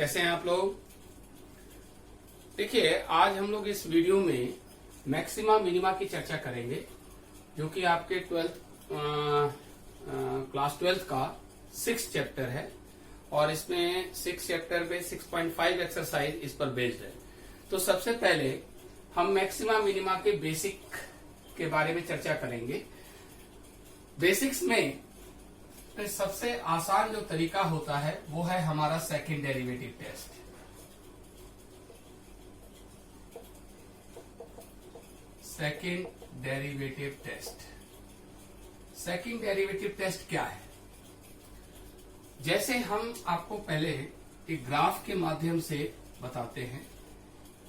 कैसे हैं आप लोग। देखिए, आज हम लोग इस वीडियो में मैक्सिमा मिनिमा की चर्चा करेंगे, जो कि आपके क्लास 12th का 6th चैप्टर है और इसमें 6 चैप्टर पे 6.5 एक्सरसाइज इस पर बेस्ड है। तो सबसे पहले हम मैक्सिमा मिनिमा के बेसिक के बारे में चर्चा करेंगे। बेसिक्स में सबसे आसान जो तरीका होता है वो है हमारा second derivative test. Second derivative test. Second derivative test क्या है? जैसे हम आपको पहले एक ग्राफ के माध्यम से बताते हैं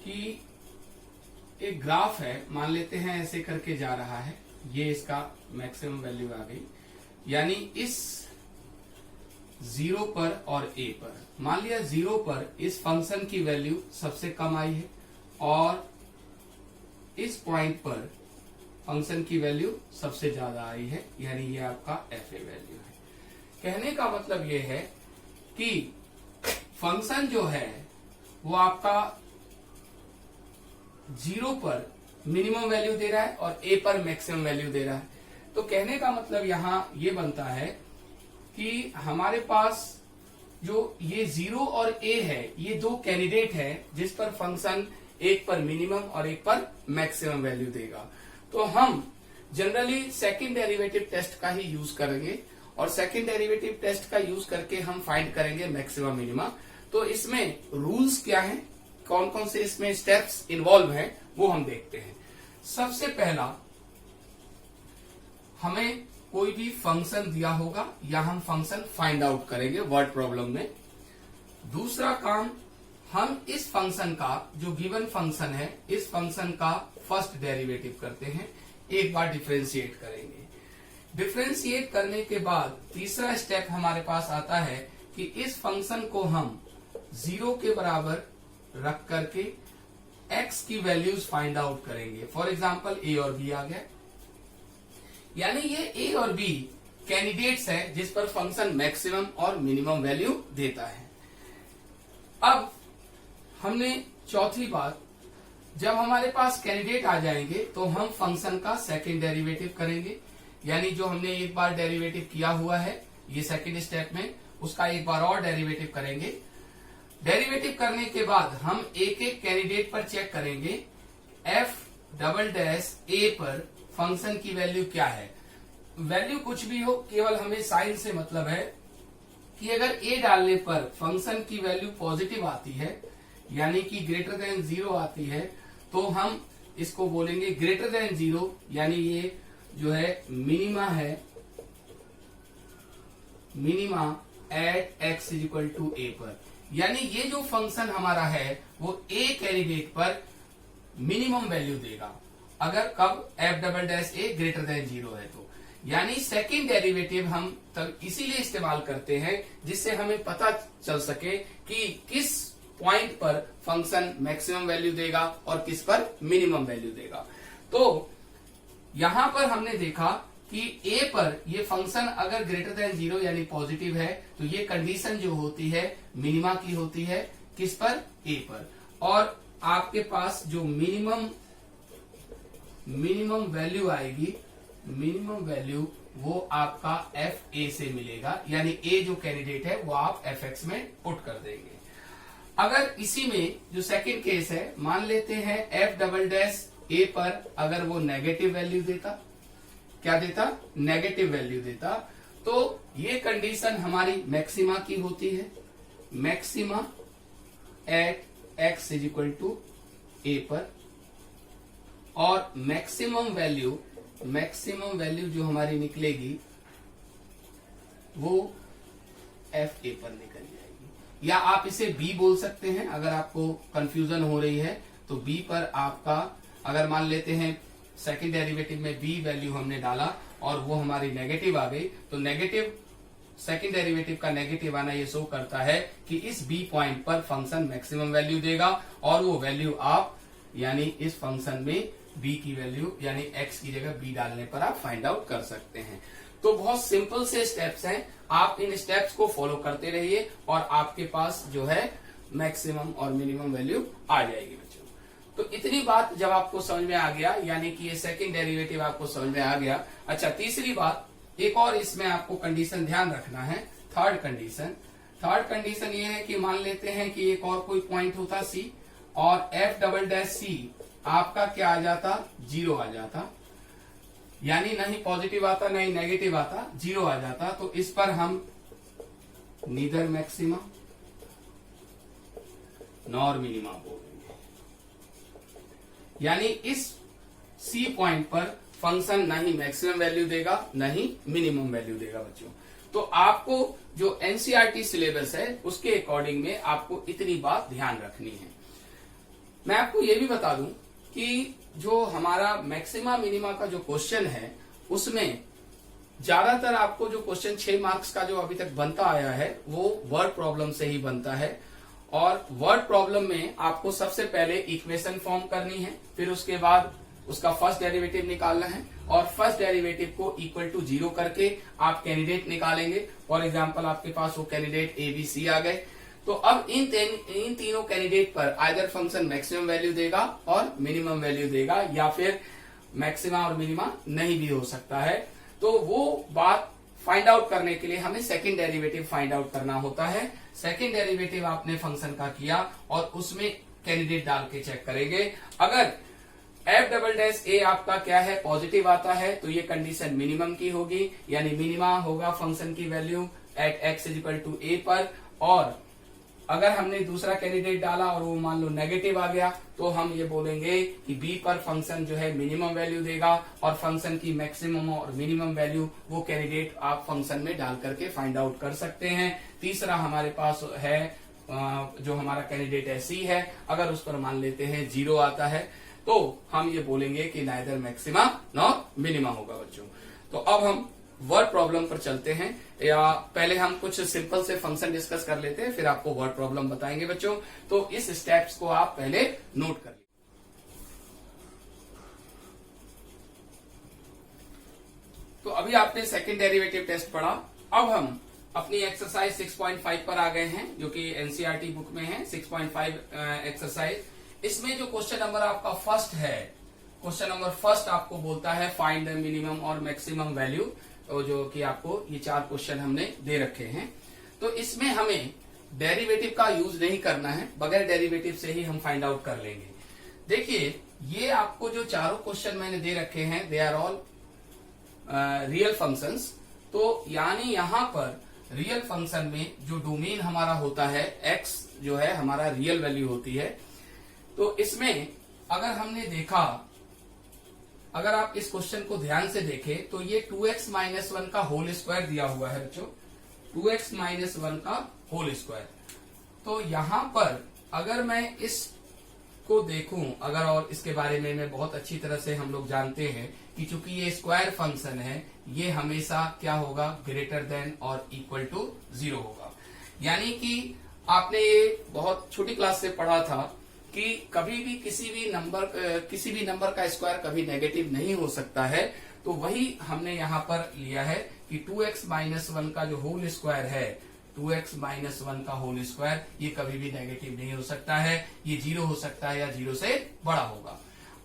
कि एक ग्राफ है, मान लेते हैं ऐसे करके जा रहा है, ये इसका मैक्सिमम वैल्यू आ गई, यानी इस 0 पर और a पर, मान लिया 0 पर इस फंक्शन की वैल्यू सबसे कम आई है और इस पॉइंट पर फंक्शन की वैल्यू सबसे ज्यादा आई है, यानी ये आपका fa वैल्यू है। कहने का मतलब ये है कि फंक्शन जो है वो आपका 0 पर मिनिमम वैल्यू दे रहा है और a पर मैक्सिमम वैल्यू दे रहा है। तो कहने का मतलब यहां ये बनता है कि हमारे पास जो ये 0 और a है, ये दो कैंडिडेट है जिस पर फंक्शन एक पर मिनिमम और एक पर मैक्सिमम वैल्यू देगा। तो हम जनरली सेकंड डेरिवेटिव टेस्ट का ही यूज करेंगे और सेकंड डेरिवेटिव टेस्ट का यूज करके हम फाइंड करेंगे मैक्सिमम मिनिमा। तो इसमें रूल्स क्या हैं, कौन कौन से इसमें स्टेप्स इन्वॉल्व हैं, वो हम देखते हैं। सबसे पहला, हमें कोई भी फंक्शन दिया होगा या हम फंक्शन फाइंड आउट करेंगे वर्ड प्रॉब्लम में। दूसरा काम, हम इस फंक्शन का, जो गिवन फंक्शन है, इस फंक्शन का फर्स्ट डेरिवेटिव करते हैं, एक बार डिफरेंशिएट करेंगे। डिफरेंशिएट करने के बाद तीसरा स्टेप हमारे पास आता है कि इस फंक्शन को हम 0 के बराबर रख करके x की वैल्यूज फाइंड आउट करेंगे। फॉर एग्जाम्पल a और b आ गया, यानी ये a और b कैंडिडेट्स है जिस पर फंक्शन मैक्सिमम और मिनिमम वैल्यू देता है। अब हमने चौथी बात, जब हमारे पास कैंडिडेट आ जाएंगे तो हम फंक्शन का सेकंड डेरिवेटिव करेंगे, यानी जो हमने एक बार डेरिवेटिव किया हुआ है ये सेकंड स्टेप में, उसका एक बार और डेरिवेटिव करेंगे। डेरिवेटिव करने के बाद हम एक एक कैंडिडेट पर चेक करेंगे f" पर फंक्शन की वैल्यू क्या है। वैल्यू कुछ भी हो, केवल हमें साइन से मतलब है कि अगर a डालने पर फंक्शन की वैल्यू पॉजिटिव आती है, यानी कि ग्रेटर देन 0 आती है, तो हम इसको बोलेंगे ग्रेटर देन 0, यानी ये जो है मिनिमा है, मिनिमा एट x = a पर, यानी ये जो फंक्शन हमारा है वो a कैंडिडेट पर मिनिमम वैल्यू देगा, अगर कब f" ग्रेटर देन 0 है तो। यानी सेकंड डेरिवेटिव हम तब इसीलिए इस्तेमाल करते हैं जिससे हमें पता चल सके कि किस पॉइंट पर फंक्शन मैक्सिमम वैल्यू देगा और किस पर मिनिमम वैल्यू देगा। तो यहां पर हमने देखा कि a पर ये फंक्शन अगर ग्रेटर देन 0 यानी पॉजिटिव है तो ये कंडीशन जो होती है मिनिमा की होती है, किस पर, a पर। और आपके पास जो मिनिमम वैल्यू आएगी, मिनिमम वैल्यू वो आपका fa से मिलेगा, यानी a जो कैंडिडेट है वो आप fx में पुट कर देंगे। अगर इसी में जो सेकंड केस है, मान लेते हैं f" पर अगर वो नेगेटिव वैल्यू देता, क्या देता, नेगेटिव वैल्यू देता, तो ये कंडीशन हमारी मैक्सिमा की होती है, मैक्सिमा एट x = a पर, और मैक्सिमम वैल्यू जो हमारी निकलेगी वो fa पर निकल जाएगी, या आप इसे b बोल सकते हैं अगर आपको कंफ्यूजन हो रही है। तो b पर आपका, अगर मान लेते हैं सेकंड डेरिवेटिव में b वैल्यू हमने डाला और वो हमारी नेगेटिव आ गई, तो नेगेटिव, सेकंड डेरिवेटिव का नेगेटिव आना ये शो करता है कि इस b पॉइंट पर फंक्शन मैक्सिमम वैल्यू देगा और वो वैल्यू आप, यानी इस फंक्शन में b की वैल्यू यानी x की जगह b डालने पर आप फाइंड आउट कर सकते हैं। तो बहुत सिंपल से स्टेप्स हैं, आप इन स्टेप्स को फॉलो करते रहिए और आपके पास जो है मैक्सिमम और मिनिमम वैल्यू आ जाएगी बच्चों। तो इतनी बात जब आपको समझ में आ गया, यानी कि ये सेकंड डेरिवेटिव आपको समझ में आ गया। अच्छा, तीसरी बात, एक और इसमें आपको कंडीशन ध्यान रखना है। थर्ड कंडीशन ये है कि मान लेते हैं कि एक और कोई पॉइंट होता सी और एफ डबल डैश सी आपका क्या आ जाता, 0 आ जाता, यानी नहीं पॉजिटिव आता नहीं नेगेटिव आता, 0 आ जाता। तो इस पर हम नीदर मैक्सिमा नॉर मिनिमा बोलेंगे, यानी इस सी पॉइंट पर फंक्शन नहीं मैक्सिमम वैल्यू देगा नहीं मिनिमम वैल्यू देगा बच्चों। तो आपको जो एनसीईआरटी सिलेबस है उसके अकॉर्डिंग में आपको इतनी बात ध्यान रखनी है। मैं आपको ये भी बता दूं कि जो हमारा मैक्सिमा मिनिमा का जो क्वेश्चन है उसमें ज्यादातर आपको जो क्वेश्चन 6 मार्क्स का जो अभी तक बनता आया है वो वर्ड प्रॉब्लम से ही बनता है। और वर्ड प्रॉब्लम में आपको सबसे पहले इक्वेशन फॉर्म करनी है, फिर उसके बाद उसका फर्स्ट डेरिवेटिव निकालना है और फर्स्ट डेरिवेटिव को इक्वल टू 0 करके आप कैंडिडेट निकालेंगे। फॉर एग्जांपल आपके पास वो कैंडिडेट ए बी सी आ गए। तो अब इन तीनों कैंडिडेट पर आइदर फंक्शन मैक्सिमम वैल्यू देगा और मिनिमम वैल्यू देगा, या फिर मैक्सिमा और मिनिमा नहीं भी हो सकता है। तो वो बात फाइंड आउट करने के लिए हमें सेकंड डेरिवेटिव फाइंड आउट करना होता है। सेकंड डेरिवेटिव आपने फंक्शन का किया और उसमें कैंडिडेट डाल के चेक करेंगे। अगर एफ डबल डैश ए आपका क्या है, पॉजिटिव आता है, तो ये कंडीशन मिनिमम की होगी, यानी मिनिमा होगा फंक्शन की value at X is equal to A पर। और अगर हमने दूसरा कैंडिडेट डाला और वो मान लो नेगेटिव आ गया तो हम ये बोलेंगे कि बी पर फंक्शन जो है मिनिमम वैल्यू देगा और फंक्शन की मैक्सिमम और मिनिमम वैल्यू वो कैंडिडेट आप फंक्शन में डाल करके फाइंड आउट कर सकते हैं। तीसरा हमारे पास है जो हमारा कैंडिडेट है सी है, अगर उस पर मान लेते हैं 0 आता है तो हम ये बोलेंगे कि नाइदर मैक्सिमा नॉर मिनिमा होगा बच्चों। तो अब हम वर्ड प्रॉब्लम पर चलते हैं, या पहले हम कुछ सिंपल से फंक्शन डिस्कस कर लेते हैं, फिर आपको वर्ड प्रॉब्लम बताएंगे बच्चों। तो इस स्टेप्स को आप पहले नोट कर लीजिए। तो अभी आपने सेकंड डेरिवेटिव टेस्ट पढ़ा। अब हम अपनी एक्सरसाइज 6.5 पर आ गए हैं, जो कि एनसीईआरटी बुक में है 6.5 एक्सरसाइज। इसमें जो क्वेश्चन नंबर आपका फर्स्ट है, क्वेश्चन नंबर फर्स्ट आपको बोलता है फाइंड द मिनिमम और मैक्सिमम वैल्यू, तो जो कि आपको ये 4 क्वेश्चन हमने दे रखे हैं। तो इसमें हमें डेरिवेटिव का यूज नहीं करना है, बगैर डेरिवेटिव से ही हम फाइंड आउट कर लेंगे। देखिए, ये आपको जो चारों क्वेश्चन मैंने दे रखे हैं they are all real functions. तो यानी यहां पर रियल फंक्शन में जो डोमेन हमारा होता है x जो है हमारा रियल वैल्यू होती है। तो इसमें अगर हमने देखा, अगर आप इस क्वेश्चन को ध्यान से देखें तो ये 2x माइनस 1 का होल स्क्वायर दिया हुआ है बच्चों, 2x माइनस 1 का होल स्क्वायर। तो यहां पर अगर मैं इसको देखूं, अगर और इसके बारे में मैं बहुत अच्छी तरह से हम लोग जानते हैं कि चूंकि ये स्क्वायर फंक्शन है, ये हमेशा क्या होगा, ग्रेटर देन और इक्वल टू 0 होगा। यानी कि आपने ये बहुत छोटी क्लास से पढ़ा था कि कभी भी किसी भी नंबर का स्क्वायर कभी नेगेटिव नहीं हो सकता है। तो वही हमने यहाँ पर लिया है कि 2x माइनस 1 का जो होल स्क्वायर है, 2x माइनस 1 का होल स्क्वायर, ये कभी भी नेगेटिव नहीं हो सकता है, ये 0 हो सकता है या 0 से बड़ा होगा।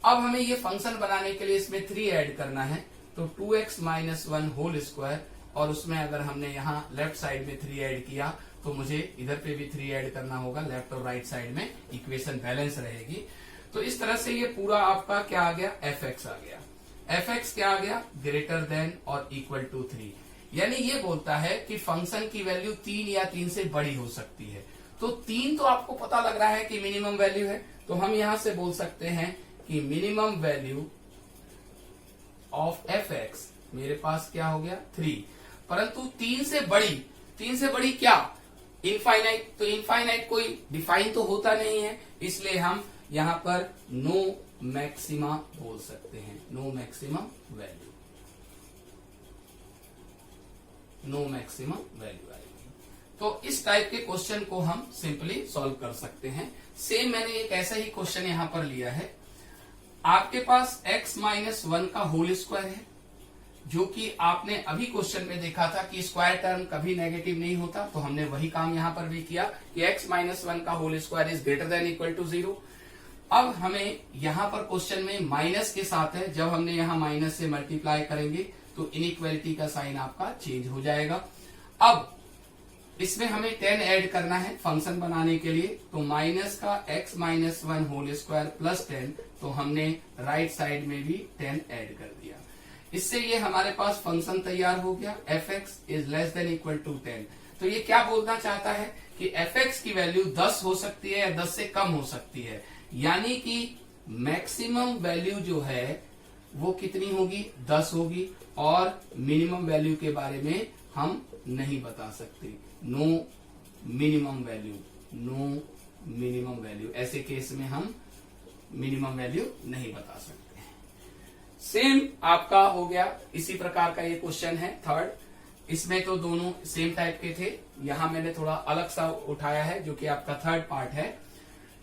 अब हमें ये फंक्शन बनाने के लिए इसमें 3 ऐड करना है। तो 2x माइनस 1 होल स्क्वायर, और उसमें अगर हमने यहाँ लेफ्ट साइड में 3 ऐड किया तो मुझे इधर पे भी 3 ऐड करना होगा, लेफ्ट और राइट साइड में इक्वेशन बैलेंस रहेगी। तो इस तरह से ये पूरा आपका क्या आ गया, fx आ गया। fx क्या आ गया, ग्रेटर देन और इक्वल टू 3। यानी ये बोलता है कि फंक्शन की वैल्यू 3 या 3 से बड़ी हो सकती है। तो 3 तो आपको पता लग रहा है कि मिनिमम वैल्यू है, तो हम यहां से बोल सकते हैं कि मिनिमम वैल्यू ऑफ fx मेरे पास क्या हो गया, 3। परंतु 3 से बड़ी क्या, इनफाइनाइट। तो इनफाइनाइट कोई डिफाइन तो होता नहीं है, इसलिए हम यहां पर नो मैक्सिमा बोल सकते हैं, no maximum value, no maximum value आएगी। तो इस टाइप के क्वेश्चन को हम सिंपली सॉल्व कर सकते हैं। सेम मैंने एक ऐसा ही क्वेश्चन यहां पर लिया है। आपके पास x माइनस 1 का होल स्क्वायर है, जो कि आपने अभी क्वेश्चन में देखा था कि स्क्वायर टर्म कभी नेगेटिव नहीं होता, तो हमने वही काम यहां पर भी किया कि x माइनस 1 का whole square is greater than equal to 0। अब हमें यहां पर क्वेश्चन में माइनस के साथ है, जब हमने यहां माइनस से मल्टीप्लाई करेंगे तो इनइक्वालिटी का साइन आपका चेंज हो जाएगा। अब इसमें हमें 10 ऐड करना है फंक्शन बनाने के लिए, तो माइनस का x minus 1 whole square plus 10, तो हमने राइट साइड में भी 10 ऐड कर दिया। इससे ये हमारे पास फंक्शन तैयार हो गया, fx is less than equal to 10। तो ये क्या बोलना चाहता है कि fx की वैल्यू 10 हो सकती है या 10 से कम हो सकती है, यानी कि मैक्सिमम वैल्यू जो है वो कितनी होगी, 10 होगी, और मिनिमम वैल्यू के बारे में हम नहीं बता सकते। No minimum value, no minimum value, ऐसे केस में हम मिनिमम वैल्यू नहीं बता सकते। सेम आपका हो गया, इसी प्रकार का ये क्वेश्चन है थर्ड। इसमें तो दोनों सेम टाइप के थे, यहां मैंने थोड़ा अलग सा उठाया है जो कि आपका थर्ड पार्ट है।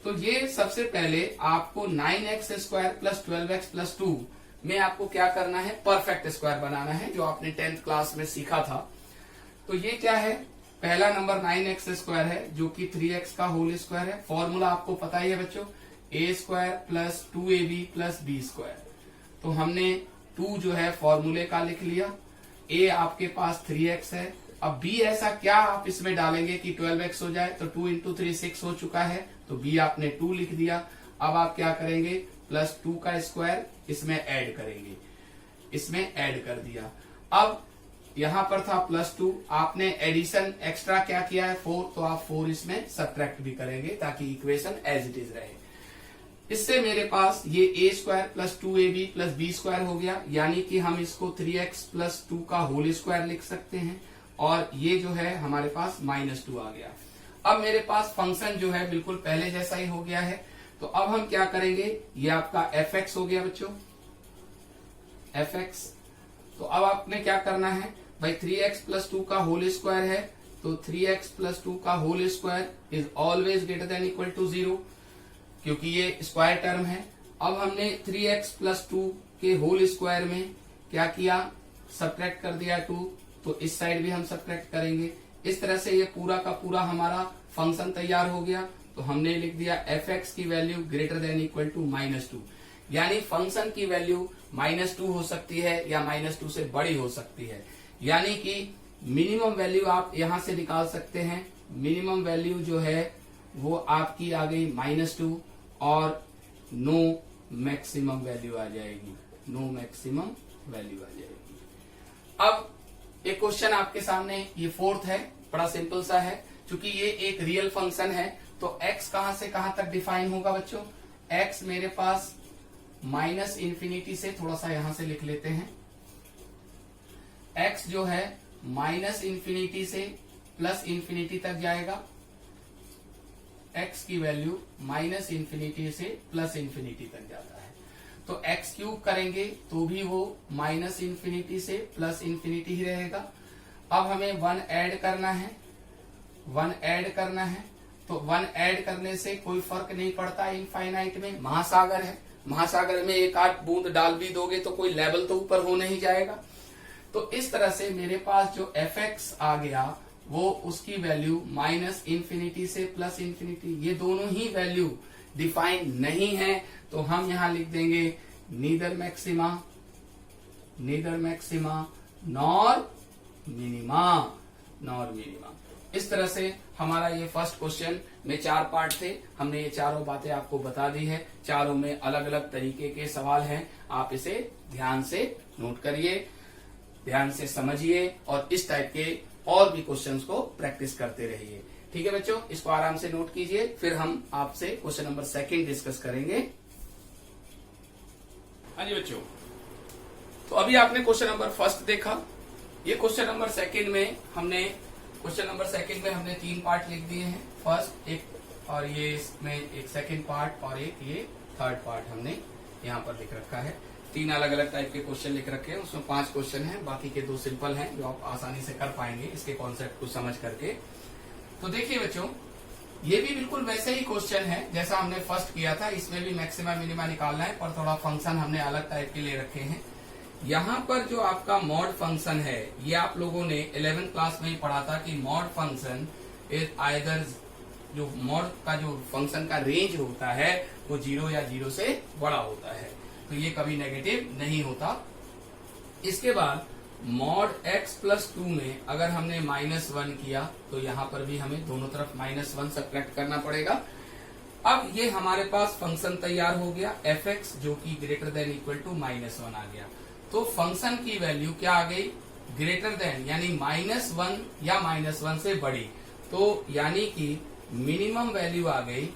तो ये सबसे पहले आपको 9x square plus 12x plus 2 में आपको क्या करना है, परफेक्ट स्क्वायर बनाना है, जो आपने 10th क्लास में सीखा था। तो ये क्या है, पहला नंबर 9x स्क्वायर है जो कि 3x का होल स्क्वायर है। फॉर्मूला आपको पता ही है बच्चों, a square plus 2ab plus b square. तो हमने 2 जो है फॉर्मूले का लिख लिया, a आपके पास 3x है। अब b ऐसा क्या आप इसमें डालेंगे कि 12x हो जाए, तो 2 इंटू 3 6 हो चुका है, तो b आपने 2 लिख दिया। अब आप क्या करेंगे, प्लस 2 का स्क्वायर इसमें ऐड करेंगे, इसमें ऐड कर दिया। अब यहां पर था प्लस 2, आपने एडिशन एक्स्ट्रा क्या किया है 4, तो आप 4 इसमें सब्ट्रैक्ट भी करेंगे ताकि इक्वेशन एज इट इज रहे। इससे मेरे पास ये a square plus 2ab plus b square हो गया, यानी कि हम इसको 3x प्लस 2 का होल स्क्वायर लिख सकते हैं, और ये जो है हमारे पास माइनस 2 आ गया। अब मेरे पास फंक्शन जो है बिल्कुल पहले जैसा ही हो गया है। तो अब हम क्या करेंगे, ये आपका fx हो गया बच्चों, fx। तो अब आपने क्या करना है भाई, 3x प्लस 2 का होल स्क्वायर है, तो 3x प्लस 2 का whole square is always greater than equal to 0, क्योंकि ये स्क्वायर टर्म है। अब हमने 3x प्लस 2 के होल स्क्वायर में क्या किया, सब्ट्रैक्ट कर दिया 2, तो इस साइड भी हम सब्ट्रैक्ट करेंगे। इस तरह से ये पूरा का पूरा हमारा फंक्शन तैयार हो गया। तो हमने लिख दिया fx की value greater than equal to -2, यानी फंक्शन की वैल्यू -2 हो सकती है या -2 से बड़ी हो सकती है, यानी कि मिनिमम वैल्यू आप यहां से निकाल सकते हैं। मिनिमम वैल्यू जो है वो आपकी आ गई -2, और नो मैक्सिमम वैल्यू आ जाएगी, नो मैक्सिमम वैल्यू आ जाएगी। अब एक क्वेश्चन आपके सामने, ये फोर्थ है, बड़ा सिंपल सा है। क्योंकि ये एक रियल फंक्शन है, तो x कहां से कहां तक डिफाइन होगा बच्चों, x मेरे पास माइनस इंफिनिटी से, थोड़ा सा यहां से लिख लेते हैं, x जो है माइनस इंफिनिटी से प्लस इंफिनिटी तक जाएगा। x की वैल्यू माइनस इंफिनिटी से प्लस इंफिनिटी तक जाता है। तो x क्यूब करेंगे तो भी वो माइनस इंफिनिटी से प्लस इंफिनिटी ही रहेगा। अब हमें 1 ऐड करना है, 1 ऐड करना है, तो 1 ऐड करने से कोई फर्क नहीं पड़ता इनफाइनाइट में, महासागर है, महासागर में एक आध बूंद डाल भी दोगे तो कोई लेवल तो ऊपर हो नहीं जाएगा। तो इस तरह से मेरे पास जो fx आ गया वो उसकी वैल्यू माइनस इंफिनिटी से प्लस इंफिनिटी, ये दोनों ही वैल्यू डिफाइन नहीं है, तो हम यहां लिख देंगे neither maxima nor minima, nor minima. इस तरह से हमारा ये फर्स्ट क्वेश्चन में 4 पार्ट थे, हमने ये चारों बातें आपको बता दी है। चारों में अलग अलग तरीके के सवाल हैं, आप इसे ध्यान से नोट करिए, ध्यान से समझिए, और इस टाइप के और भी क्वेश्चंस को प्रैक्टिस करते रहिए। ठीक है बच्चों, इसको आराम से नोट कीजिए, फिर हम आपसे क्वेश्चन नंबर 2 डिस्कस करेंगे। हाँ जी बच्चों, तो अभी आपने क्वेश्चन नंबर 1 देखा। ये क्वेश्चन नंबर 2 में हमने 3 पार्ट लिख दिए हैं, फर्स्ट एक, और ये इसमें एक सेकंड पार्ट और एक ये थर्ड पार्ट हमने यहाँ पर लिख रखा है। 3 अलग अलग टाइप के क्वेश्चन लिख रखे हैं, उसमें 5 क्वेश्चन हैं, बाकी के 2 सिंपल हैं जो आप आसानी से कर पाएंगे इसके कॉन्सेप्ट को समझ करके। तो देखिए बच्चों, ये भी बिल्कुल वैसे ही क्वेश्चन है जैसा हमने फर्स्ट किया था, इसमें भी मैक्सिमा मिनिमा निकालना है, पर थोड़ा फंक्शन हमने अलग टाइप के ले रखे हैं। यहां पर जो आपका मॉड फंक्शन है, ये आप लोगों ने 11th क्लास में ही पढ़ा था कि मॉड फंक्शन इज आइदर, जो मॉड का जो फंक्शन का रेंज होता है वो 0 या 0 से बड़ा होता है, तो ये कभी नेगेटिव नहीं होता। इसके बाद मॉड x प्लस 2 में अगर हमने -1 किया तो यहां पर भी हमें दोनों तरफ -1 सब्ट्रैक्ट करना पड़ेगा। अब ये हमारे पास फंक्शन तैयार हो गया fx, जो कि ग्रेटर देन इक्वल टू -1 आ गया। तो फंक्शन की वैल्यू क्या आ गई, ग्रेटर देन, यानी -1 या -1 से बड़ी, तो यानी कि मिनिमम वैल्यू आ गई,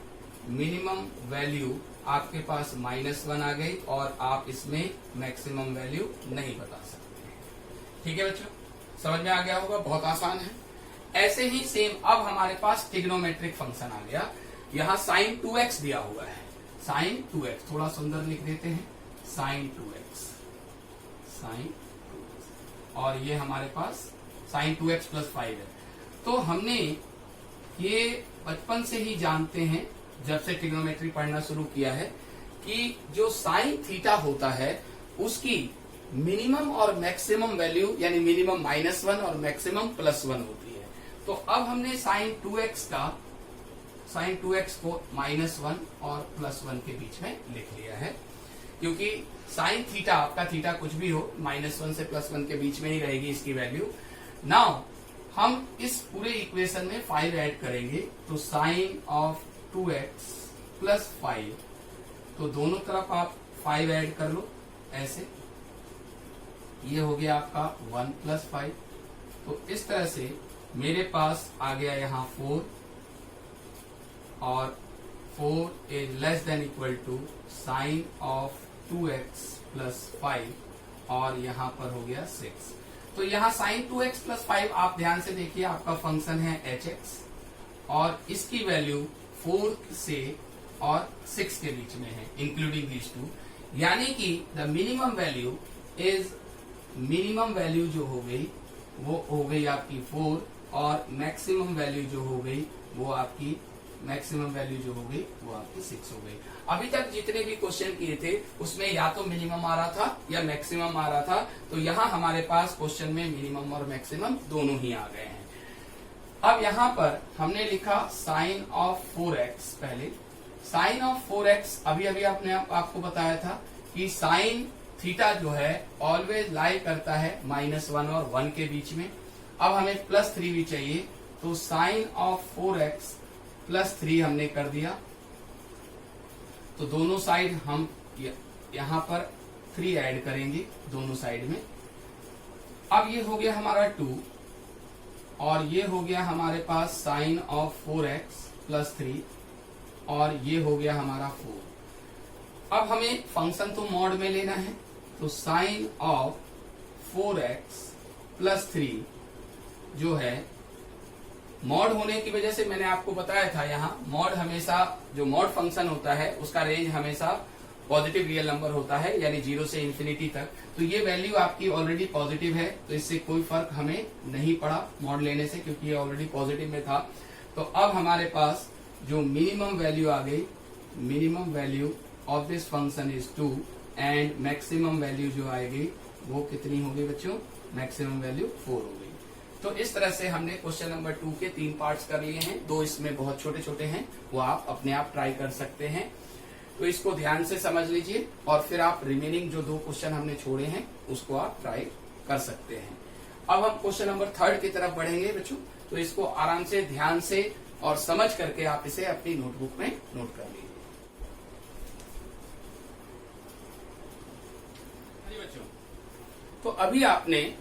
मिनिमम वैल्यू आपके पास -1 आ गई और आप इसमें मैक्सिमम वैल्यू नहीं बता सकते। ठीक है बच्चों, समझ में आ गया होगा, बहुत आसान है। ऐसे ही सेम अब हमारे पास ट्रिग्नोमेट्रिक फंक्शन आ गया। यहाँ sin 2x दिया हुआ है, sin 2x थोड़ा सुंदर लिख देते हैं, sin 2x, sin 2x, और ये हमारे पास sin 2x प्लस 5 है। तो हमने ये बचपन से ही जानते हैं, जब से ट्रिग्नोमेट्री पढ़ना शुरू किया है, कि जो साइन थीटा होता है उसकी मिनिमम और मैक्सिमम वैल्यू, यानी मिनिमम -1 और मैक्सिमम +1 होती है। तो अब हमने sin 2x को -1 और +1 के बीच में लिख लिया है, क्योंकि साइन थीटा, आपका थीटा कुछ भी हो, -1 से +1 के बीच में ही रहेगी इसकी वैल्यू। नाउ हम इस पूरे इक्वेशन में 5 ऐड करेंगे, तो साइन ऑफ 2x प्लस 5, तो दोनों तरफ आप 5 ऐड कर लो ऐसे, ये हो गया आपका 1 + 5। तो इस तरह से मेरे पास आ गया यहाँ 4, और 4 is less than equal to sine of 2x plus 5, और यहाँ पर हो गया 6। तो यहाँ साइन 2x प्लस 5 आप ध्यान से देखिए, आपका फंक्शन है hx, और इसकी वैल्यू 4 से और 6 के बीच में है, इंक्लूडिंग दीज टू, यानी कि the minimum value is, minimum value जो हो गई वो हो गई आपकी 4, और मैक्सिमम वैल्यू जो हो गई वो आपकी, मैक्सिमम वैल्यू जो हो गई वो आपकी 6 हो गई। अभी तक जितने भी क्वेश्चन किए थे उसमें या तो मिनिमम आ रहा था या मैक्सिमम आ रहा था, तो यहाँ हमारे पास क्वेश्चन में मिनिमम और मैक्सिमम दोनों ही आ गए हैं। अब यहाँ पर हमने लिखा साइन ऑफ 4x, पहले साइन ऑफ 4x, अभी अभी आपको बताया था कि साइन थीटा जो है ऑलवेज लाई करता है -1 और 1 के बीच में। अब हमें +3 भी चाहिए, तो साइन ऑफ 4x प्लस 3 हमने कर दिया, तो दोनों साइड हम यहाँ पर 3 ऐड करेंगे दोनों साइड में। अब ये हो गया हमारा 2, और ये हो गया हमारे पास साइन ऑफ 4x प्लस 3, और ये हो गया हमारा 4। अब हमें फंक्शन तो मॉड में लेना है, तो साइन ऑफ 4x प्लस 3 जो है, मॉड होने की वजह से मैंने आपको बताया था, यहाँ मॉड हमेशा, जो मॉड फंक्शन होता है उसका रेंज हमेशा पॉजिटिव रियल नंबर होता है, यानी 0 से इंफिनिटी तक। तो ये वैल्यू आपकी ऑलरेडी पॉजिटिव है, तो इससे कोई फर्क हमें नहीं पड़ा मॉड लेने से, क्योंकि ये ऑलरेडी पॉजिटिव में था। तो अब हमारे पास जो मिनिमम वैल्यू आ गई, minimum value of this function is 2, and maximum value जो आएगी वो कितनी होगी बच्चों, मैक्सिमम वैल्यू 4 हो गई। तो इस तरह से हमने क्वेश्चन नंबर 2 के 3 पार्ट्स कर लिए हैं, 2 इसमें बहुत छोटे छोटे हैं, वो आप अपने आप ट्राई कर सकते हैं। तो इसको ध्यान से समझ लीजिए, और फिर आप रिमेनिंग जो 2 क्वेश्चन हमने छोड़े हैं उसको आप ट्राई कर सकते हैं। अब हम क्वेश्चन नंबर 3 की तरफ बढ़ेंगे बच्चों, तो इसको आराम से, ध्यान से और समझ करके आप इसे अपनी नोटबुक में नोट कर लीजिए। बच्चों, तो अभी आपने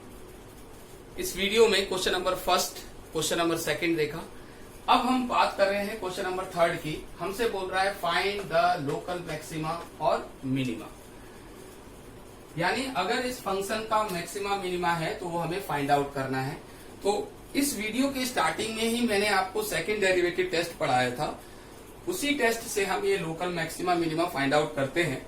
इस वीडियो में क्वेश्चन नंबर 1, क्वेश्चन नंबर 2 देखा। अब हम बात कर रहे हैं क्वेश्चन नंबर 3 की। हमसे बोल रहा है फाइंड द लोकल मैक्सिमा और मिनिमा, यानी अगर इस फंक्शन का मैक्सिमा मिनिमा है तो वो हमें फाइंड आउट करना है। तो इस वीडियो के स्टार्टिंग में ही मैंने आपको सेकंड डेरिवेटिव टेस्ट पढ़ाया था, उसी टेस्ट से हम ये local maxima minima find out करते हैं।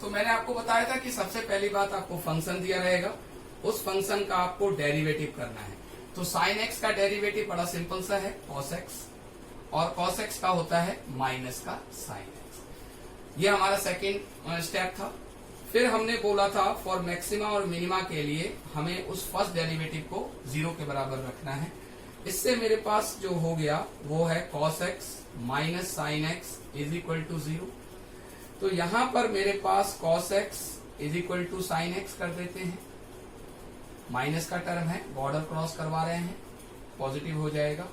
तो मैंने आपको बताया था कि सबसे पहली बात, आपको फंक्शन दिया रहेगा, उस फंक्शन का आपको डेरिवेटिव करना है। तो साइन एक्स का डेरिवेटिव बड़ा सिंपल सा है, कॉस एक्स, और कॉस एक्स का होता है माइनस का साइन एक्स। ये हमारा सेकेंड स्टेप था। फिर हमने बोला था फॉर मैक्सिमा और मिनिमा के लिए हमें उस फर्स्ट डेरिवेटिव को 0 के बराबर रखना है। इससे मेरे पास जो हो गया वो है cos x minus sine x is equal to 0। तो यहां पर मेरे पास cos x is equal to sine x कर देते हैं, माइनस का टर्म है, बॉर्डर क्रॉस करवा रहे हैं, पॉजिटिव हो जाएगा।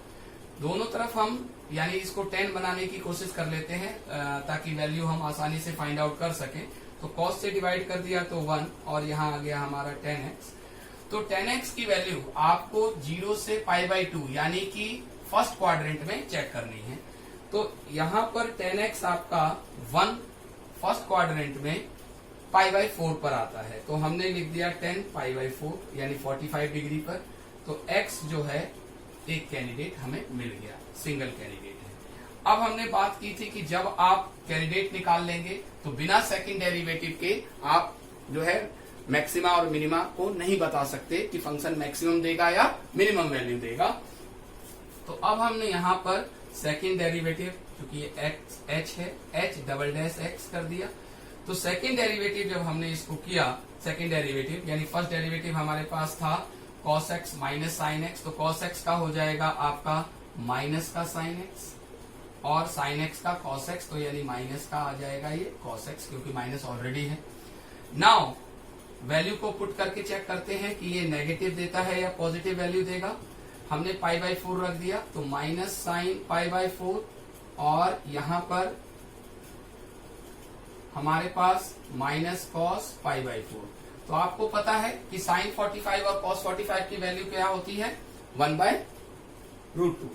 दोनों तरफ हम यानी इसको 10 बनाने की कोशिश कर लेते हैं ताकि वैल्यू हम आसानी से फाइंड आउट कर सकें। तो cos से डिवाइड कर दिया तो 1 और यहाँ आ गया हमारा 10x। तो 10x की वैल्यू आपको 0 से π/2 यानी कि फर्स्ट क्वाड्रेंट में चेक करनी है। तो यहाँ पर 10x आपका 1 फर्स्ट क्वाड्रेंट में π/4 पर आता है, तो हमने लिख दिया 10 π/4 यानी 45 डिग्री पर। तो x जो है एक कैंडिडेट हमें मिल गया, सिंगल कैंडिडेट है। अब हमने बात की थी कि जब आप कैंडिडेट निकाल लेंगे तो बिना सेकंड डेरिवेटिव के आप जो है मैक्सिमा और मिनिमा को नहीं बता सकते कि फंक्शन मैक्सिमम देगा या मिनिमम वैल्यू देगा। तो अब हमने यहाँ पर सेकंड डेरिवेटिव, क्योंकि ये h है, h डबल डैश x कर दिया। तो सेकंड डेरिवेटिव जब हमने इसको किया, सेकंड डेरिवेटिव यानी फर्स्ट डेरिवेटिव हमारे पास था cos x minus sine x, तो cos x का हो जाएगा आपका माइनस का साइन x और साइन x का cos x, तो यानी माइनस का आ जाएगा ये cos x, क्योंकि माइनस ऑलरेडी है। नाउ वैल्यू को पुट करके चेक करते हैं कि ये नेगेटिव देता है या पॉजिटिव वैल्यू देगा। हमने π/4 रख दिया, तो माइनस साइन π/4 और यहाँ पर हमारे पास माइनस cos π/4। तो आपको पता है कि साइन 45 और cos 45 की वैल्यू क्या होती है 1/√2।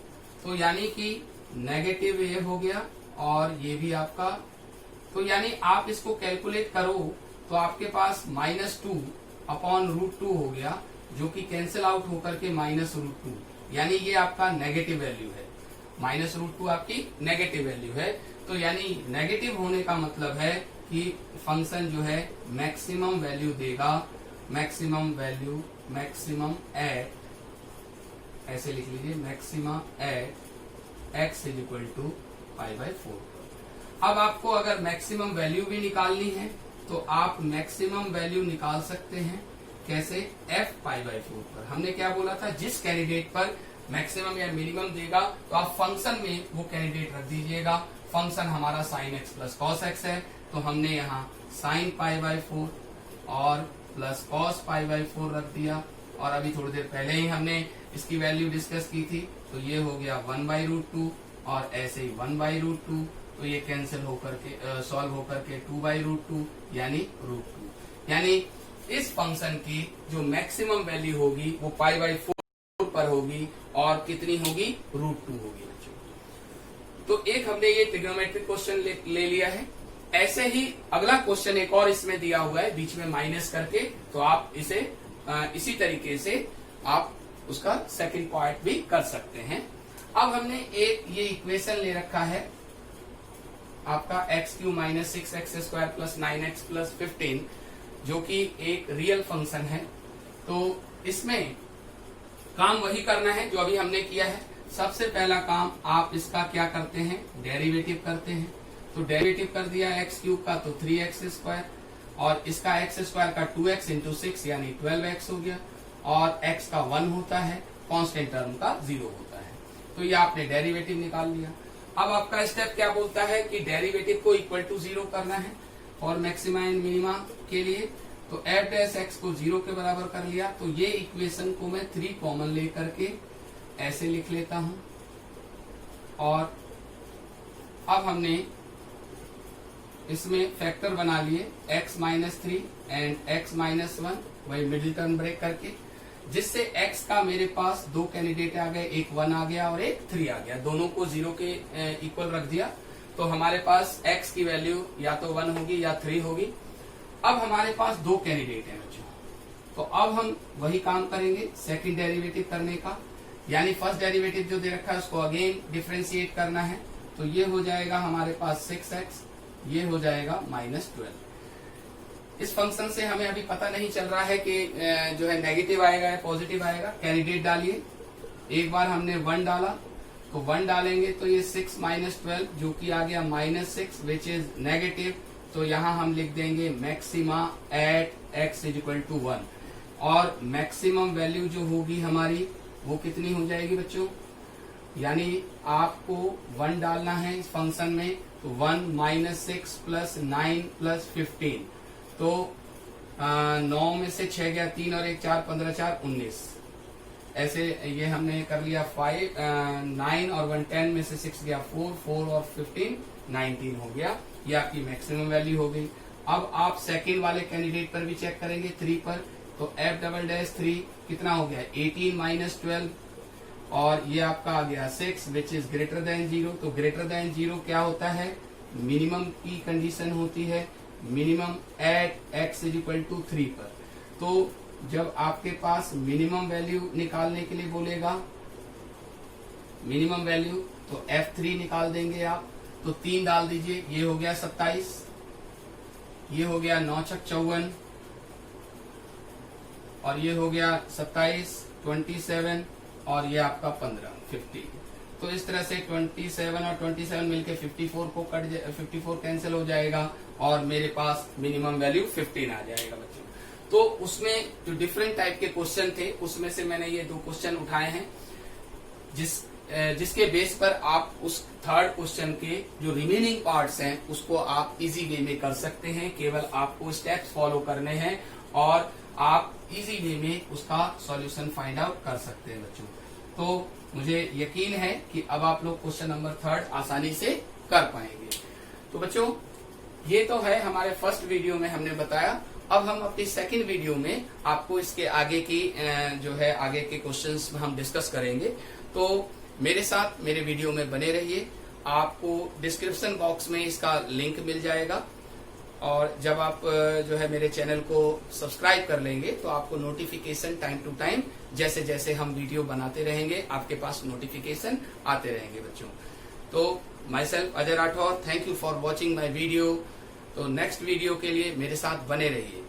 तो यानी कि नेगेटिव ये हो गया और ये भी आपका, तो यानी आप इसको कैलकुलेट करो तो आपके पास -2/√2 हो गया, जो कि कैंसिल आउट होकर के -√2, यानी ये आपका नेगेटिव वैल्यू है। -√2 आपकी नेगेटिव वैल्यू है। तो यानी नेगेटिव होने का मतलब है कि फंक्शन जो है मैक्सिमम वैल्यू देगा, मैक्सिमम वैल्यू, मैक्सिमम एट, ऐसे लिख लीजिए, maximum at x is equal to π/4। अब आपको अगर मैक्सिमम वैल्यू भी निकालनी है तो आप मैक्सिमम वैल्यू निकाल सकते हैं, कैसे, f π/4 पर। हमने क्या बोला था, जिस कैंडिडेट पर मैक्सिमम या मिनिमम देगा तो आप फंक्शन में वो कैंडिडेट रख दीजिएगा। फंक्शन हमारा sin x plus cos x है, तो हमने यहाँ sin π/4 और प्लस cos π/4 रख दिया। और अभी थोड़ी देर पहले ही हमने इसकी वैल्यू डिस्कस की थी, तो ये हो गया 1/√2 और ऐसे ही 1/√2, तो ये कैंसिल होकर के सॉल्व होकर के 2/√2 यानी √2। यानी इस फंक्शन की जो मैक्सिमम वैल्यू होगी वो π/4 पर होगी और कितनी होगी, √2 होगी बच्चों। तो एक हमने ये ट्रिग्नोमेट्रिक क्वेश्चन ले लिया है। ऐसे ही अगला क्वेश्चन एक और इसमें दिया हुआ है बीच में माइनस करके, तो आप इसे इसी तरीके से आप उसका सेकंड पार्ट भी कर सकते हैं। अब हमने एक ये इक्वेशन ले रखा है आपका x³ minus 6x² plus 9x plus 15, जो कि एक रियल फंक्शन है। तो इसमें काम वही करना है जो अभी हमने किया है। सबसे पहला काम आप इसका क्या करते हैं, डेरिवेटिव करते हैं। तो डेरिवेटिव कर दिया x³ का तो 3x² और इसका x² का 2x इंटू 6 यानी 12x हो गया, और x का 1 होता है, कांस्टेंट टर्म का 0 होता है। तो ये आपने डेरिवेटिव निकाल लिया। अब आपका स्टेप क्या बोलता है कि डेरिवेटिव को इक्वल टू 0 करना है और मैक्सिमा एंड मिनिमा के लिए। तो f' को 0 के बराबर कर लिया। तो ये इक्वेशन को मैं 3 कॉमन लेकर के ऐसे लिख लेता हूं, और अब हमने इसमें फैक्टर बना लिए x-3 एंड x-1, वही मिडिल टर्म ब्रेक करके, जिससे x का मेरे पास 2 कैंडिडेट आ गए, एक 1 आ गया और एक 3 आ गया, दोनों को 0 के इक्वल रख दिया। तो हमारे पास x की वैल्यू या तो 1 होगी या 3 होगी। अब हमारे पास 2 कैंडिडेट हैं बच्चों, तो अब हम वही काम करेंगे सेकंड डेरिवेटिव करने का, यानी फर्स्ट डेरिवेटिव जो दे रखा है उसको अगेन डिफरेंशिएट करना है। तो ये हो जाएगा हमारे पास 6x, ये हो जाएगा -12। इस फंक्शन से हमें अभी पता नहीं चल रहा है कि जो है नेगेटिव आएगा या पॉजिटिव आएगा। कैंडिडेट डालिए, एक बार हमने 1 डाला तो 1 डालेंगे तो ये 6 - 12 जो कि आ गया -6 विच इज नेगेटिव, तो यहाँ हम लिख देंगे maxima at x is equal to 1, और मैक्सिमम वैल्यू जो होगी हमारी वो कितनी हो जाएगी बच्चों, यानी आपको 1 डालना है इस फंक्शन में, तो 1 माइनस 6 प्लस 9 प्लस 15, तो 9 में से 6 गया 3 और 1 4, 15 4 19, ऐसे ये हमने कर लिया 5 9 और 1 10 में से 6 गया 4 4 और 15 19 हो गया, ये आपकी मैक्सिमम वैल्यू हो गई। अब आप सेकंड वाले कैंडिडेट पर भी चेक करेंगे 3 पर, तो f डबल डैश 3 कितना हो गया 18 माइनस 12, और ये आपका आ गया 6 विच इज ग्रेटर देन 0। तो ग्रेटर देन 0 क्या होता है, मिनिमम की कंडीशन होती है, minimum at x is equal to 3 पर। तो जब आपके पास मिनिमम वैल्यू निकालने के लिए बोलेगा, मिनिमम वैल्यू, तो f3 निकाल देंगे आप, तो 3 डाल दीजिए, ये हो गया 27, ये हो गया 9 छक 54, और ये हो गया 27 27, और ये आपका 15 50। तो इस तरह से 27 और 27 मिलके 54 को 54 कैंसिल हो जाएगा, और मेरे पास मिनिमम वैल्यू 15 आ जाएगा बच्चों। तो उसमें जो डिफरेंट टाइप के क्वेश्चन थे, उसमें से मैंने ये 2 क्वेश्चन उठाए हैं, जिसके बेस पर आप उस थर्ड क्वेश्चन के जो रिमेनिंग पार्ट्स हैं उसको आप इजी वे में कर सकते हैं। केवल आपको स्टेप्स फॉलो करने हैं और आप इजी वे में उसका सॉल्यूशन फाइंड आउट कर सकते हैं बच्चों। तो मुझे यकीन है कि अब आप लोग क्वेश्चन नंबर 3 आसानी से कर पाएंगे। तो बच्चों, ये तो है हमारे फर्स्ट वीडियो में हमने बताया। अब हम अपनी सेकंड वीडियो में आपको इसके आगे की जो है आगे के क्वेश्चंस हम डिस्कस करेंगे। तो मेरे साथ मेरे वीडियो में बने रहिए। आपको डिस्क्रिप्शन बॉक्स में इसका लिंक मिल जाएगा, और जब आप जो है मेरे चैनल को सब्सक्राइब कर लेंगे तो आपको नोटिफिकेशन टाइम टू टाइम जैसे जैसे हम वीडियो बनाते रहेंगे आपके पास नोटिफिकेशन आते रहेंगे बच्चों। तो my self Ajay Rathore, thank you for watching my video. तो नेक्स्ट वीडियो के लिए मेरे साथ बने रहिए।